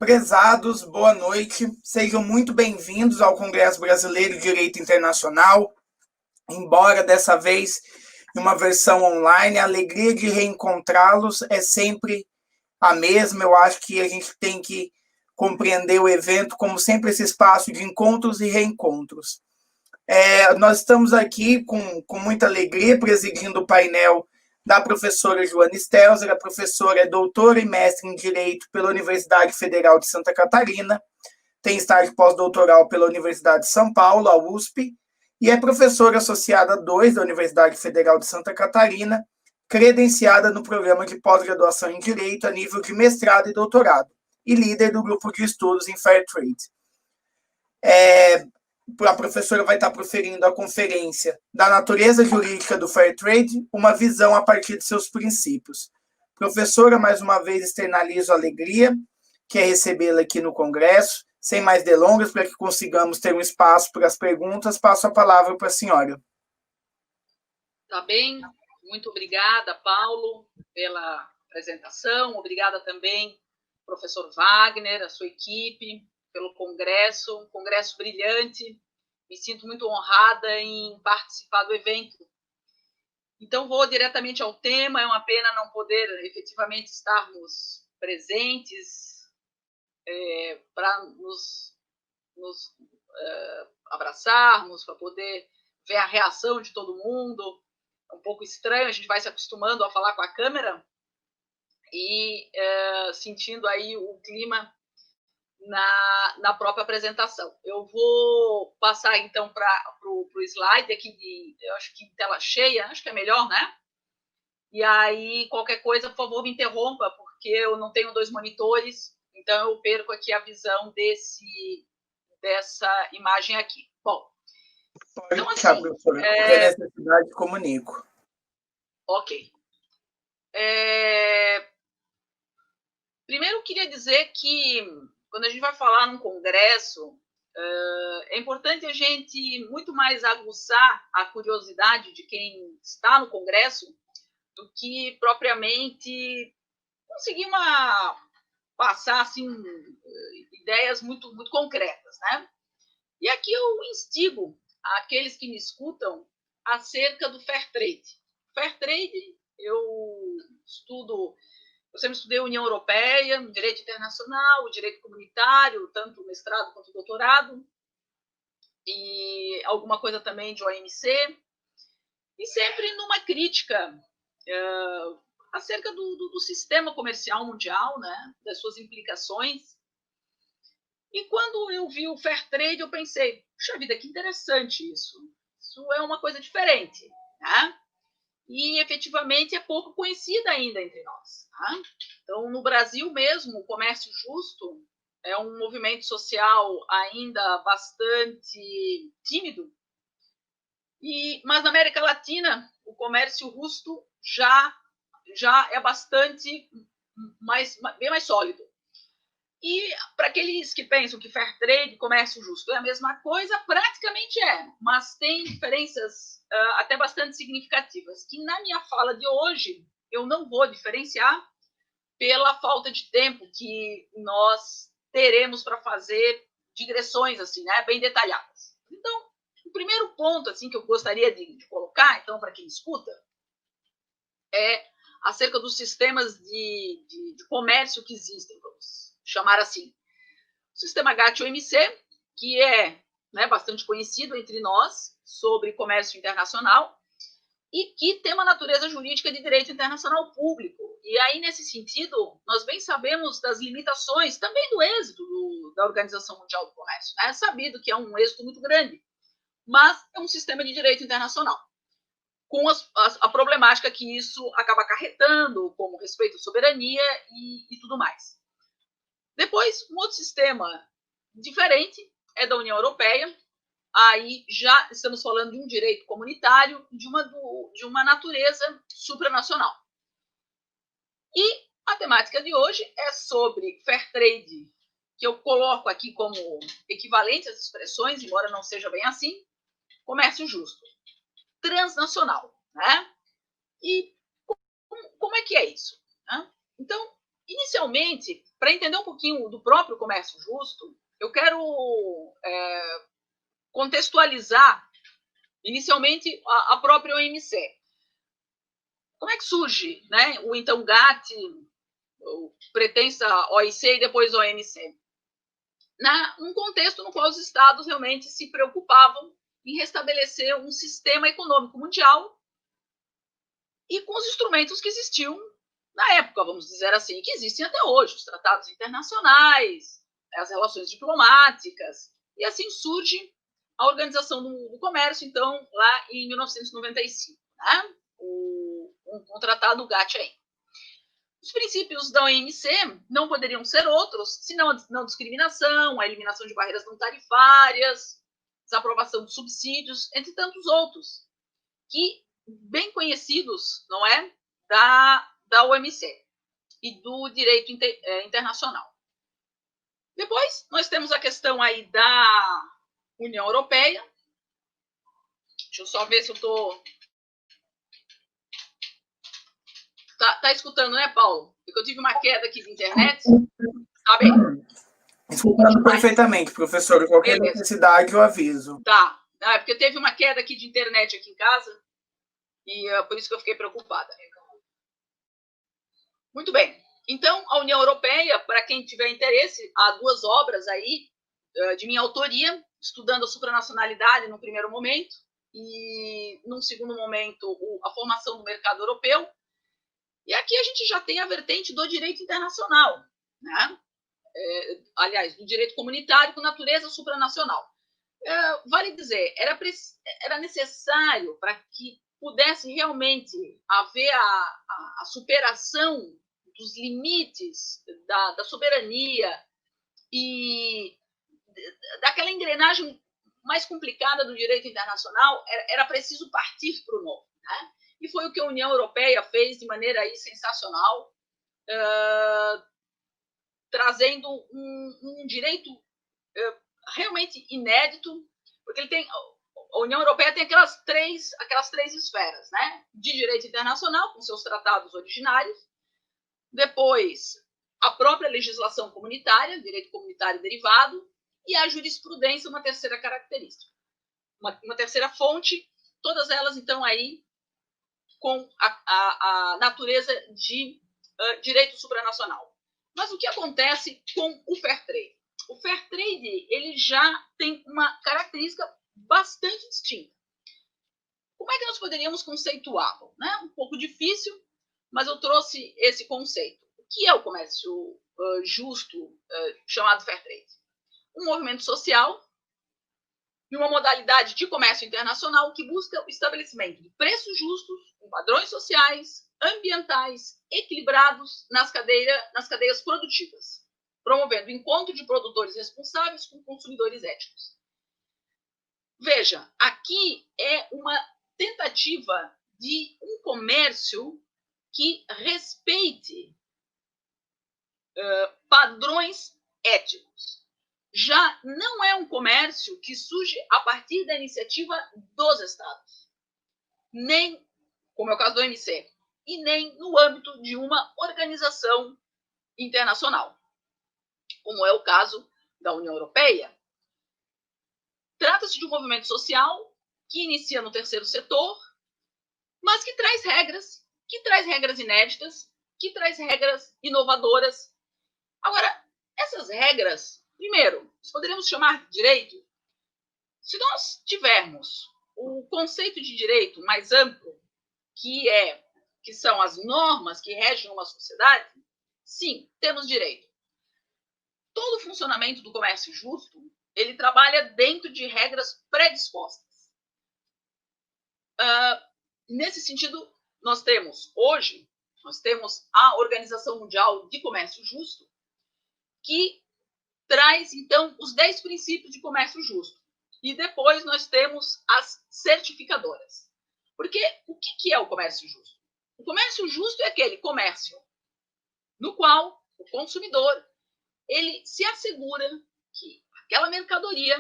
Prezados, boa noite. Sejam muito bem-vindos ao Congresso Brasileiro de Direito Internacional. Embora dessa vez em uma versão online, a alegria de reencontrá-los é sempre a mesma. Eu acho que a gente tem que compreender o evento como sempre esse espaço de encontros e reencontros. Nós estamos aqui com muita alegria presidindo o painel da professora Joana Stelzer. A professora é doutora e mestre em Direito pela Universidade Federal de Santa Catarina, tem estágio pós-doutoral pela Universidade de São Paulo, a USP, e é professora associada 2 da Universidade Federal de Santa Catarina, credenciada no programa de pós-graduação em Direito a nível de mestrado e doutorado, e líder do grupo de estudos em Fair Trade. A professora vai estar proferindo a conferência da natureza jurídica do Fair Trade, uma visão a partir de seus princípios. Professora, mais uma vez externalizo a alegria que é recebê-la aqui no Congresso. Sem mais delongas, para que consigamos ter um espaço para as perguntas, passo a palavra para a senhora. Tá bem, muito obrigada, Paulo, pela apresentação. Obrigada também, professor Wagner, a sua equipe, pelo congresso, um congresso brilhante. Me sinto muito honrada em participar do evento. Então, vou diretamente ao tema. É uma pena não poder efetivamente estarmos presentes para nos abraçarmos, para poder ver a reação de todo mundo. É um pouco estranho, a gente vai se acostumando a falar com a câmera e sentindo aí o clima na própria apresentação. Eu vou passar, então, para o slide aqui, eu acho que em tela cheia, acho que é melhor, né? E aí, qualquer coisa, por favor, me interrompa, porque eu não tenho 2 monitores, então eu perco aqui a visão dessa imagem aqui. Bom, pode então, deixar, assim, professora, qualquer necessidade, comunico. Ok. Primeiro, eu queria dizer que, quando a gente vai falar num congresso, é importante a gente muito mais aguçar a curiosidade de quem está no congresso do que propriamente conseguir passar assim, ideias muito, muito concretas, né? E aqui eu instigo aqueles que me escutam acerca do Fair Trade. Fair Trade, eu sempre estudei União Europeia, Direito Internacional, Direito Comunitário, tanto mestrado quanto doutorado, e alguma coisa também de OMC, e sempre numa crítica acerca do sistema comercial mundial, né, das suas implicações. E quando eu vi o Fair Trade, eu pensei, puxa vida, que interessante isso. Isso é uma coisa diferente, né? E, efetivamente, é pouco conhecida ainda entre nós. Tá? Então, no Brasil mesmo, o comércio justo é um movimento social ainda bastante tímido, mas na América Latina, o comércio justo já é bastante bem mais sólido. E para aqueles que pensam que fair trade, comércio justo é a mesma coisa, praticamente é, mas tem diferenças até bastante significativas, que na minha fala de hoje eu não vou diferenciar pela falta de tempo que nós teremos para fazer digressões assim, né, bem detalhadas. Então, o primeiro ponto assim que eu gostaria de colocar, então, para quem escuta, é acerca dos sistemas de comércio que existem, vamos chamar assim. O sistema GATT-OMC, que é, né, bastante conhecido entre nós sobre comércio internacional e que tem uma natureza jurídica de direito internacional público. E aí, nesse sentido, nós bem sabemos das limitações também do êxito da Organização Mundial do Comércio. É sabido que é um êxito muito grande, mas é um sistema de direito internacional, com a problemática que isso acaba acarretando, como respeito à soberania e tudo mais. Depois, um outro sistema diferente é da União Europeia. Aí já estamos falando de um direito comunitário, de uma natureza supranacional. E a temática de hoje é sobre fair trade, que eu coloco aqui como equivalente às expressões, embora não seja bem assim, comércio justo, transnacional, né? E como é que é isso? Né? Então, inicialmente, para entender um pouquinho do próprio comércio justo, eu quero contextualizar inicialmente a própria OMC. Como é que surge, né, o então GATT, o pretensa OIC e depois OMC? Num contexto no qual os estados realmente se preocupavam em restabelecer um sistema econômico mundial e com os instrumentos que existiam na época, vamos dizer assim, que existem até hoje, os tratados internacionais, as relações diplomáticas, e assim surge a Organização do Comércio, então, lá em 1995, né? Um tratado GATT aí. Os princípios da OMC não poderiam ser outros, senão a não discriminação, a eliminação de barreiras não tarifárias, desaprovação de subsídios, entre tantos outros, que bem conhecidos, não é, da OMC e do direito internacional. Depois, nós temos a questão aí da União Europeia. Deixa eu só ver se eu estou... Tá escutando, né, Paulo? Porque eu tive uma queda aqui de internet. Tá bem. Escutando perfeitamente, professor. Qualquer necessidade, eu aviso. Tá. É porque teve uma queda aqui de internet aqui em casa e por isso que eu fiquei preocupada. Muito bem. Então, a União Europeia, para quem tiver interesse, há 2 obras aí de minha autoria, estudando a supranacionalidade no primeiro momento e, num segundo momento, a formação do mercado europeu. E aqui a gente já tem a vertente do direito internacional, né? Aliás, do direito comunitário com natureza supranacional. Vale dizer, era necessário para que pudesse realmente haver a superação dos limites da soberania e daquela engrenagem mais complicada do direito internacional, era preciso partir para o novo, né? E foi o que a União Europeia fez de maneira aí sensacional, trazendo um direito realmente inédito, porque a União Europeia tem aquelas três esferas, né? De direito internacional, com seus tratados originários, depois a própria legislação comunitária, direito comunitário derivado, e a jurisprudência, uma terceira característica. Uma terceira fonte, todas elas, então, aí com a natureza de direito supranacional. Mas o que acontece com o Fair Trade? O Fair Trade ele já tem uma característica bastante distinta. Como é que nós poderíamos conceituá-lo? Né? Um pouco difícil, mas eu trouxe esse conceito. O que é o comércio justo, chamado Fair Trade? Um movimento social e uma modalidade de comércio internacional que busca o estabelecimento de preços justos, com padrões sociais, ambientais, equilibrados nas cadeias produtivas, promovendo o encontro de produtores responsáveis com consumidores éticos. Veja, aqui é uma tentativa de um comércio que respeite padrões éticos. Já não é um comércio que surge a partir da iniciativa dos estados, nem, como é o caso do OMC, e nem no âmbito de uma organização internacional, como é o caso da União Europeia. Trata-se de um movimento social que inicia no terceiro setor, mas que traz regras inéditas, que traz regras inovadoras. Agora, essas regras, primeiro, nós poderíamos chamar de direito. Se nós tivermos o conceito de direito mais amplo, que são as normas que regem uma sociedade, sim, temos direito. Todo o funcionamento do comércio justo, ele trabalha dentro de regras predispostas. Nesse sentido, nós temos a Organização Mundial de Comércio Justo, que traz, então, os 10 princípios de comércio justo. E depois nós temos as certificadoras. Porque o que é o comércio justo? O comércio justo é aquele comércio no qual o consumidor ele se assegura que aquela mercadoria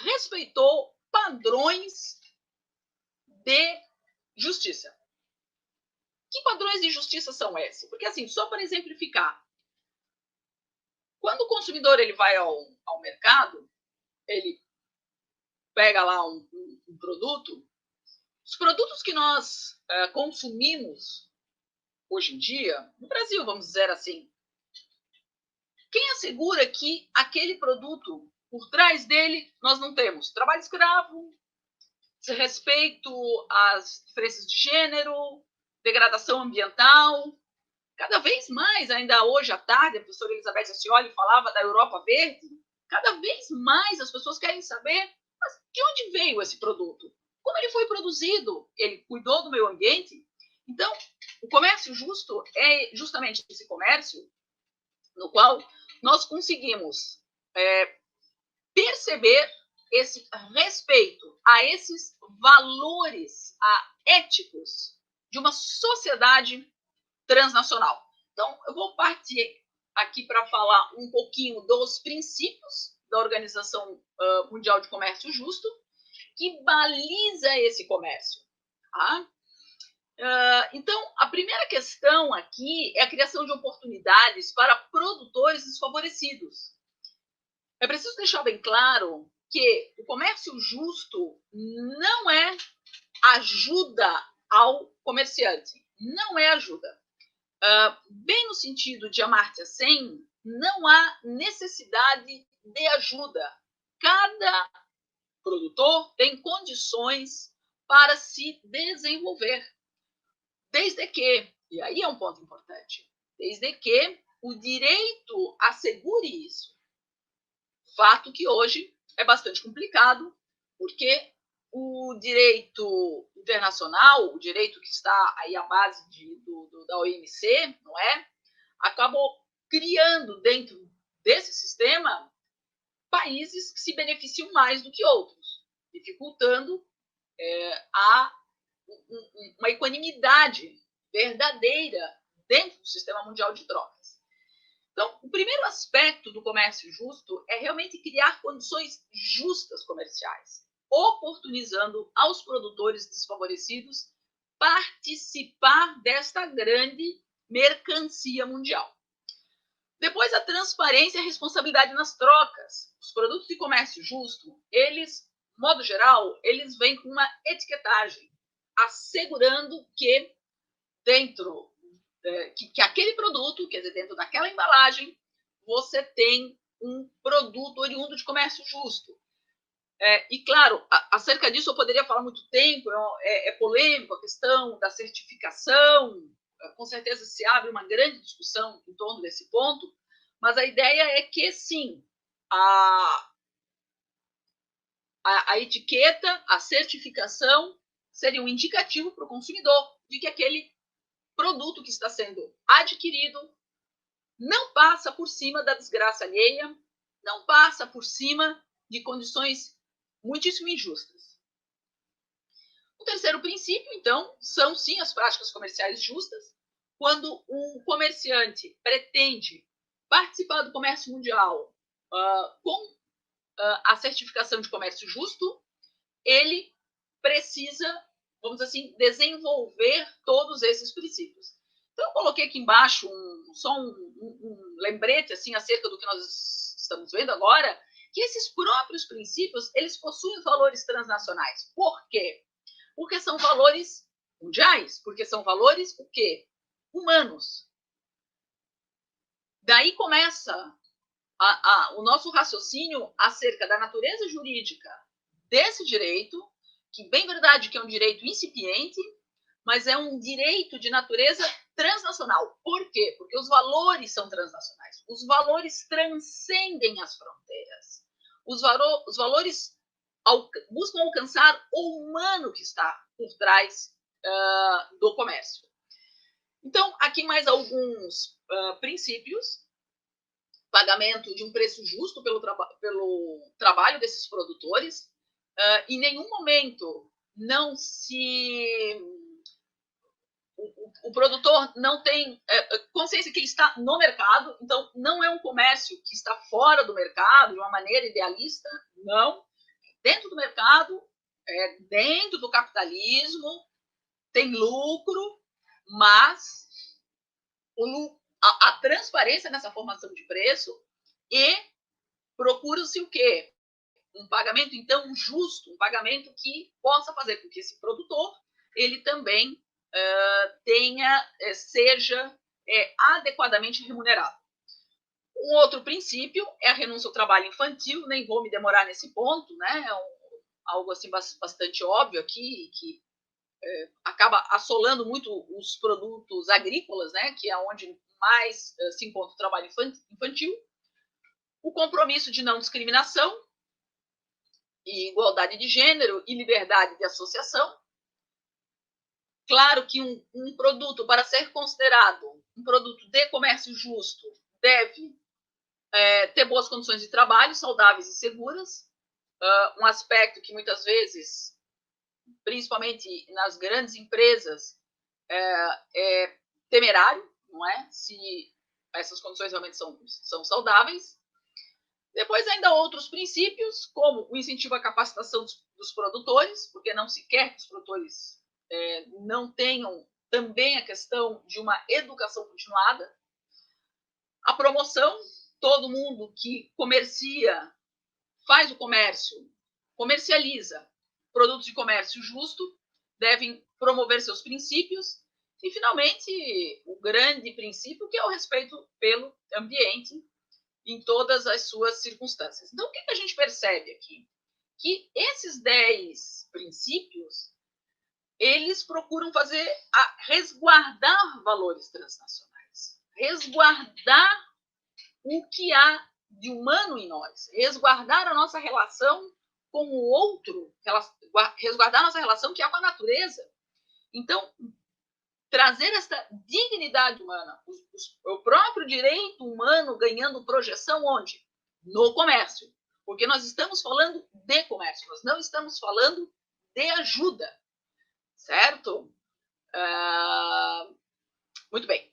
respeitou padrões de justiça. Que padrões de justiça são esses? Porque, assim, só para exemplificar, quando o consumidor ele vai ao mercado, ele pega lá um produto, os produtos que nós consumimos hoje em dia, no Brasil, vamos dizer assim, quem assegura que aquele produto, por trás dele, nós não temos trabalho escravo, respeito às diferenças de gênero, degradação ambiental? Cada vez mais, ainda hoje à tarde, a professora Elizabeth Ascioli falava da Europa Verde, cada vez mais as pessoas querem saber, mas de onde veio esse produto? Como ele foi produzido? Ele cuidou do meio ambiente? Então, o comércio justo é justamente esse comércio no qual nós conseguimos perceber esse respeito a esses valores éticos de uma sociedade transnacional. Então, eu vou partir aqui para falar um pouquinho dos princípios da Organização Mundial de Comércio Justo, que baliza esse comércio. Tá? Então, a primeira questão aqui é a criação de oportunidades para produtores desfavorecidos. É preciso deixar bem claro que o comércio justo não é ajuda ao comerciante, não é ajuda. Bem no sentido de Amartya Sen, não há necessidade de ajuda. Cada produtor tem condições para se desenvolver. Desde que, e aí é um ponto importante, desde que o direito assegure isso. Fato que hoje é bastante complicado, porque o direito internacional, o direito que está aí à base da OMC, não é? Acabou criando dentro desse sistema países que se beneficiam mais do que outros, dificultando uma equanimidade verdadeira dentro do sistema mundial de trocas. Então, o primeiro aspecto do comércio justo é realmente criar condições justas comerciais, oportunizando aos produtores desfavorecidos participar desta grande mercancia mundial. Depois, a transparência e a responsabilidade nas trocas. Os produtos de comércio justo, eles, de modo geral, eles vêm com uma etiquetagem, assegurando que dentro que aquele produto, quer dizer, dentro daquela embalagem, você tem um produto oriundo de comércio justo. E, claro, acerca disso eu poderia falar muito tempo, é polêmico a questão da certificação, com certeza se abre uma grande discussão em torno desse ponto, mas a ideia é que, sim, a etiqueta, a certificação, seria um indicativo para o consumidor de que aquele produto que está sendo adquirido não passa por cima da desgraça alheia, não passa por cima de condições muitíssimo injustas. O terceiro princípio, então, são sim as práticas comerciais justas. Quando um comerciante pretende participar do comércio mundial com a certificação de comércio justo, ele precisa, vamos dizer assim, desenvolver todos esses princípios. Então, eu coloquei aqui embaixo só um lembrete assim, acerca do que nós estamos vendo agora, que esses próprios princípios, eles possuem valores transnacionais. Por quê? Porque são valores mundiais, porque são valores o quê? Humanos. Daí começa o nosso raciocínio acerca da natureza jurídica desse direito, que bem verdade que é um direito incipiente, mas é um direito de natureza transnacional. Por quê? Porque os valores são transnacionais. Os valores transcendem as fronteiras. Os valores buscam alcançar o humano que está por trás do comércio. Então, aqui mais alguns princípios. Pagamento de um preço justo pelo trabalho desses produtores. Em nenhum momento não se... O produtor não tem consciência que ele está no mercado, então não é um comércio que está fora do mercado de uma maneira idealista, não. Dentro do mercado, dentro do capitalismo, tem lucro, mas a transparência nessa formação de preço e procura-se o quê? Um pagamento, então, justo, um pagamento que possa fazer com que esse produtor ele também seja adequadamente remunerado. Um outro princípio é a renúncia ao trabalho infantil, nem vou me demorar nesse ponto, né? Algo assim bastante óbvio aqui, que acaba assolando muito os produtos agrícolas, né? Que é onde mais se encontra o trabalho infantil. O compromisso de não discriminação, e igualdade de gênero e liberdade de associação. Claro que um produto, para ser considerado um produto de comércio justo, deve ter boas condições de trabalho, saudáveis e seguras. Um aspecto que muitas vezes, principalmente nas grandes empresas, é temerário, não é? Se essas condições realmente são saudáveis. Depois, ainda outros princípios, como o incentivo à capacitação dos produtores, porque não se quer que os produtores não tenham também a questão de uma educação continuada. A promoção, todo mundo que comercia, faz o comércio, comercializa produtos de comércio justo, devem promover seus princípios. E, finalmente, o grande princípio, que é o respeito pelo ambiente, em todas as suas circunstâncias. Então, o que a gente percebe aqui? Que esses 10 princípios, eles procuram resguardar valores transnacionais, resguardar o que há de humano em nós, resguardar a nossa relação com o outro, resguardar a nossa relação que há com a natureza. Então, trazer essa dignidade humana, o próprio direito humano ganhando projeção onde? No comércio. Porque nós estamos falando de comércio, nós não estamos falando de ajuda. Certo? Muito bem.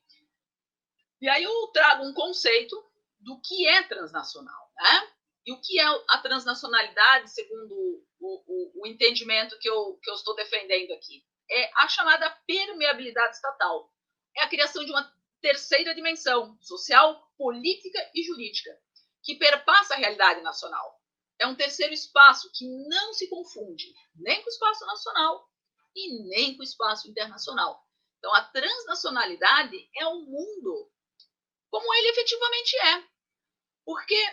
E aí eu trago um conceito do que é transnacional, né? E o que é a transnacionalidade, segundo o entendimento que eu estou defendendo aqui? É a chamada permeabilidade estatal. É a criação de uma terceira dimensão, social, política e jurídica, que perpassa a realidade nacional. É um terceiro espaço que não se confunde nem com o espaço nacional e nem com o espaço internacional. Então, a transnacionalidade é um mundo como ele efetivamente é. Porque,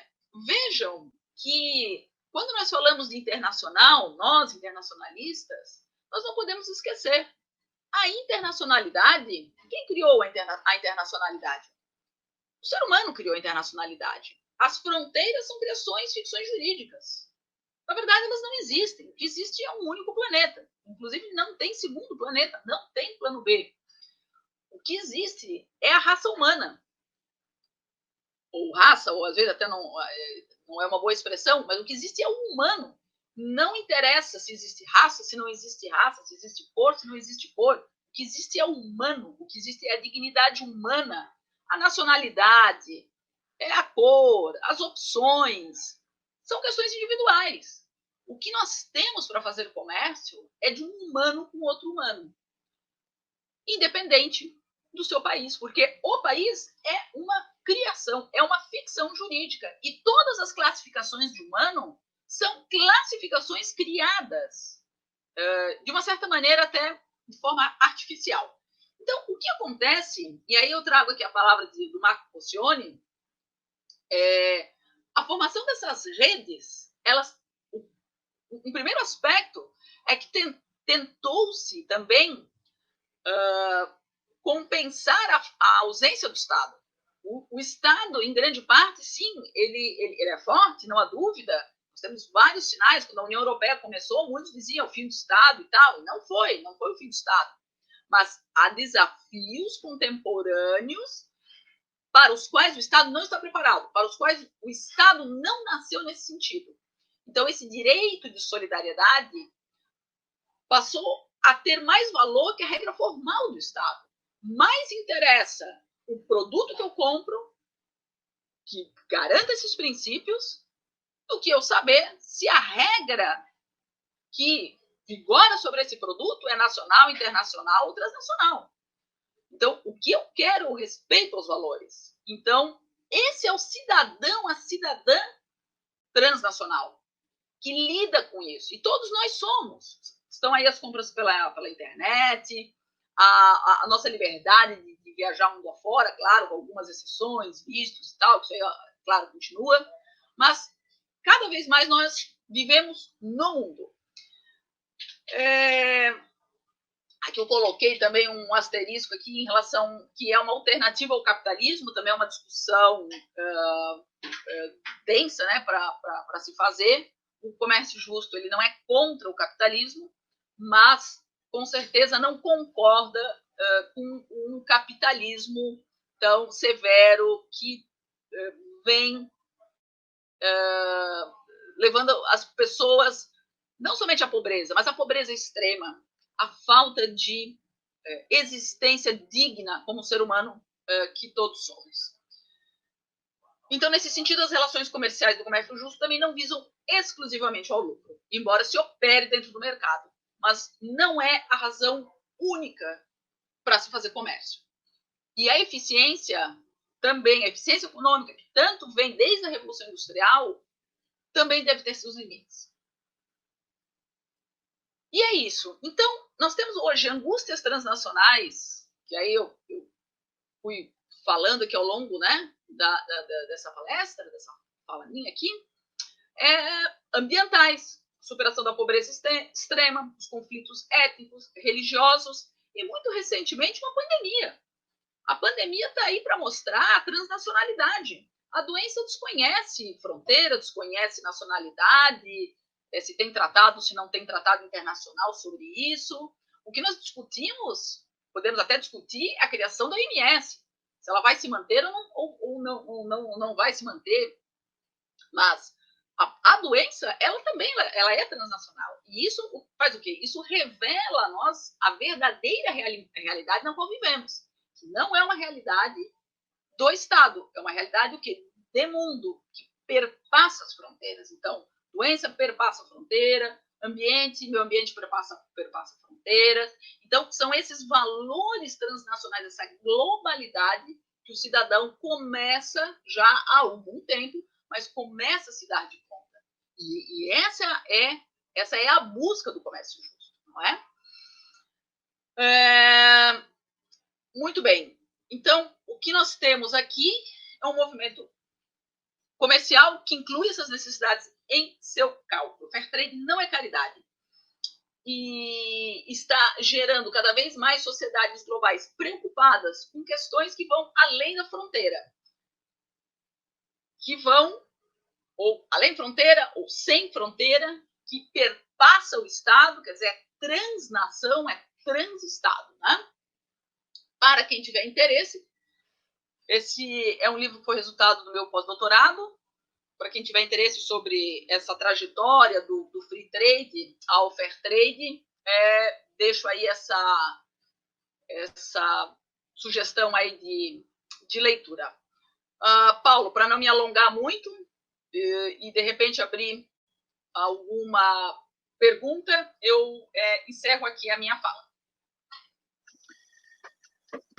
vejam que quando nós falamos de internacional, nós internacionalistas, nós não podemos esquecer a internacionalidade. Quem criou a internacionalidade? O ser humano criou a internacionalidade. As fronteiras são criações, ficções jurídicas. Na verdade, elas não existem. O que existe é um único planeta. Inclusive, não tem segundo planeta, não tem plano B. O que existe é a raça humana. Ou raça, ou às vezes até não é uma boa expressão, mas o que existe é o humano. Não interessa se existe raça, se não existe raça, se existe cor, se não existe cor. O que existe é o humano, o que existe é a dignidade humana, a nacionalidade, a cor, as opções. São questões individuais. O que nós temos para fazer comércio é de um humano com outro humano, independente do seu país, porque o país é uma criação, é uma ficção jurídica. E todas as classificações de humano são classificações criadas, de uma certa maneira, até de forma artificial. Então, o que acontece, e aí eu trago aqui a palavra do Marco Pocioni, a formação dessas redes, um primeiro aspecto é que tentou-se também compensar a ausência do Estado. O Estado, em grande parte, sim, ele é forte, não há dúvida. Nós temos vários sinais. Quando a União Europeia começou, muitos diziam o fim do Estado e tal. E não foi o fim do Estado. Mas há desafios contemporâneos para os quais o Estado não está preparado, para os quais o Estado não nasceu nesse sentido. Então, esse direito de solidariedade passou a ter mais valor que a regra formal do Estado. Mais interessa o produto que eu compro, que garanta esses princípios, do que eu saber se a regra que vigora sobre esse produto é nacional, internacional ou transnacional. Então, o que eu quero é o respeito aos valores. Então, esse é o cidadão, a cidadã transnacional, que lida com isso. E todos nós somos. Estão aí as compras pela internet, a nossa liberdade de viajar mundo afora, claro, com algumas exceções, vistos e tal, que isso aí, claro, continua. Mas, cada vez mais, nós vivemos no mundo. Aqui eu coloquei também um asterisco aqui em relação que é uma alternativa ao capitalismo, também é uma discussão densa, né, para se fazer. O comércio justo ele não é contra o capitalismo, mas com certeza não concorda com um capitalismo tão severo que vem levando as pessoas não somente à pobreza, mas à pobreza extrema, a falta de existência digna como ser humano que todos somos. Então, nesse sentido, as relações comerciais do comércio justo também não visam exclusivamente ao lucro, embora se opere dentro do mercado, mas não é a razão única para se fazer comércio. E a eficiência também, a eficiência econômica, que tanto vem desde a Revolução Industrial, também deve ter seus limites. E é isso. Então, nós temos hoje angústias transnacionais, que aí eu fui falando aqui ao longo, né, dessa palestra, dessa fala minha aqui, ambientais, superação da pobreza extrema, os conflitos étnicos, religiosos e, muito recentemente, uma pandemia. A pandemia está aí para mostrar a transnacionalidade. A doença desconhece fronteira, desconhece nacionalidade, se tem tratado, se não tem tratado internacional sobre isso. O que nós discutimos, podemos até discutir, é a criação da OMS. Se ela vai se manter ou não vai se manter. Mas a doença, ela também ela é transnacional. E isso faz o quê? Isso revela a nós a verdadeira realidade na qual vivemos. Que não é uma realidade do Estado, é uma realidade o quê? De mundo, que perpassa as fronteiras. Então, doença perpassa a fronteira, meio ambiente perpassa fronteiras. Então, são esses valores transnacionais, essa globalidade que o cidadão começa já há algum tempo, mas começa a se dar de conta. E essa é a busca do comércio justo, não é? Muito bem. Então, o que nós temos aqui é um movimento comercial que inclui essas necessidades em seu cálculo. Fair trade não é caridade. E está gerando cada vez mais sociedades globais preocupadas com questões que vão além da fronteira. Que vão ou além fronteira ou sem fronteira, que perpassa o Estado, quer dizer, é transnação, é transestado, né? Para quem tiver interesse, esse é um livro que foi resultado do meu pós-doutorado. Para quem tiver interesse sobre essa trajetória do free trade ao fair trade, deixo aí essa sugestão aí de leitura. Paulo, para não me alongar muito e de repente abrir alguma pergunta, eu encerro aqui a minha fala.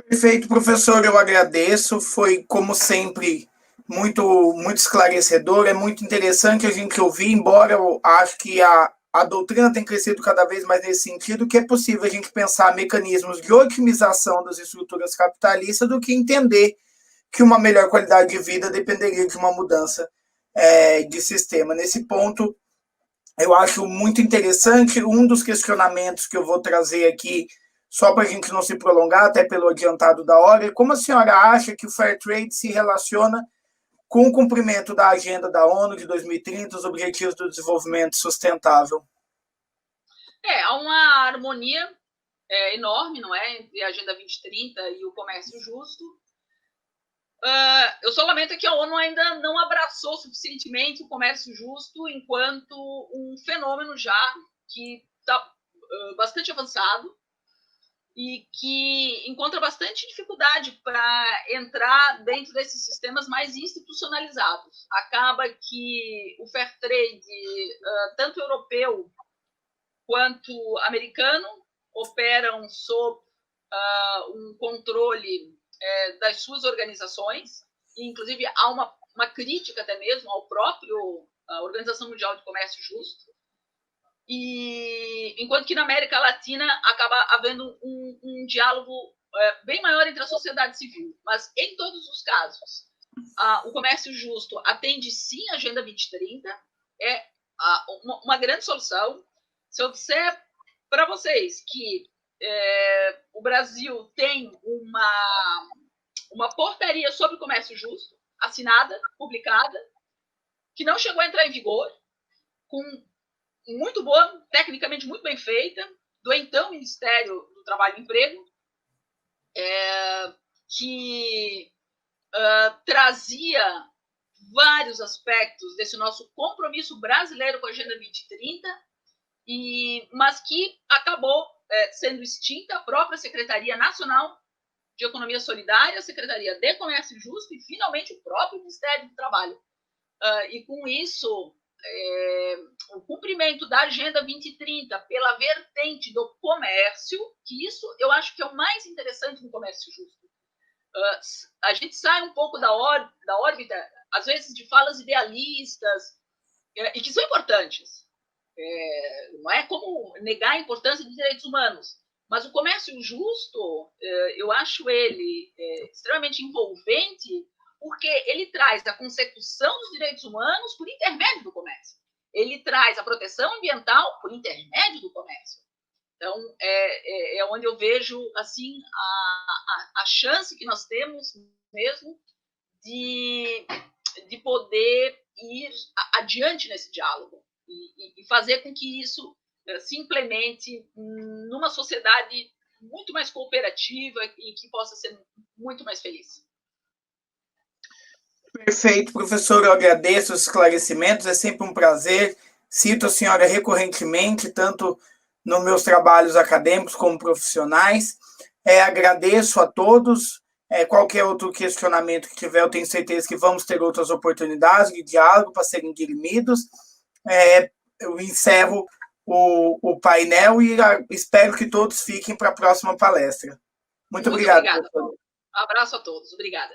Perfeito, professor, eu agradeço. Foi, como sempre, muito esclarecedor. É muito interessante a gente ouvir, embora eu acho que a doutrina tem crescido cada vez mais nesse sentido, que é possível a gente pensar mecanismos de otimização das estruturas capitalistas do que entender que uma melhor qualidade de vida dependeria de uma mudança de sistema. Nesse ponto, eu acho muito interessante. Um dos questionamentos que eu vou trazer aqui, só para a gente não se prolongar, até pelo adiantado da hora, como a senhora acha que o Fair Trade se relaciona com o cumprimento da agenda da ONU de 2030, os Objetivos do Desenvolvimento Sustentável? Há uma harmonia enorme, não é, entre a Agenda 2030 e o comércio justo. Eu só lamento que a ONU ainda não abraçou suficientemente o comércio justo enquanto um fenômeno já que está bastante avançado e que encontra bastante dificuldade para entrar dentro desses sistemas mais institucionalizados. Acaba que o fair trade, tanto europeu quanto americano, operam sob um controle das suas organizações, e inclusive há uma crítica até mesmo ao próprio Organização Mundial de Comércio Justo, e enquanto que na América Latina acaba havendo um diálogo bem maior entre a sociedade civil. Mas em todos os casos, o comércio justo atende sim a Agenda 2030, é uma grande solução. Se eu disser para vocês que o Brasil tem uma portaria sobre comércio justo, assinada, publicada, que não chegou a entrar em vigor, muito boa, tecnicamente muito bem feita, do então Ministério do Trabalho e Emprego, que trazia vários aspectos desse nosso compromisso brasileiro com a Agenda 2030, mas que acabou sendo extinta a própria Secretaria Nacional de Economia Solidária, a Secretaria de Comércio Justo e, finalmente, o próprio Ministério do Trabalho. E, com isso, o cumprimento da Agenda 2030 pela vertente do comércio, que isso eu acho que é o mais interessante no comércio justo. A gente sai um pouco da órbita, às vezes, de falas idealistas, e que são importantes. Não é como negar a importância dos direitos humanos, mas o comércio justo, eu acho ele extremamente envolvente, porque ele traz a consecução dos direitos humanos por intermédio do comércio. Ele traz a proteção ambiental por intermédio do comércio. Então, é onde eu vejo assim a chance que nós temos mesmo de poder ir adiante nesse diálogo e fazer com que isso se implemente numa sociedade muito mais cooperativa e que possa ser muito mais feliz. Perfeito, professor, eu agradeço os esclarecimentos, é sempre um prazer. Cito a senhora recorrentemente, tanto nos meus trabalhos acadêmicos como profissionais. Agradeço a todos. Qualquer outro questionamento que tiver, eu tenho certeza que vamos ter outras oportunidades de diálogo para serem dirimidos. Eu encerro o painel e espero que todos fiquem para a próxima palestra. Muito obrigado. Obrigada. Um abraço a todos. Obrigada.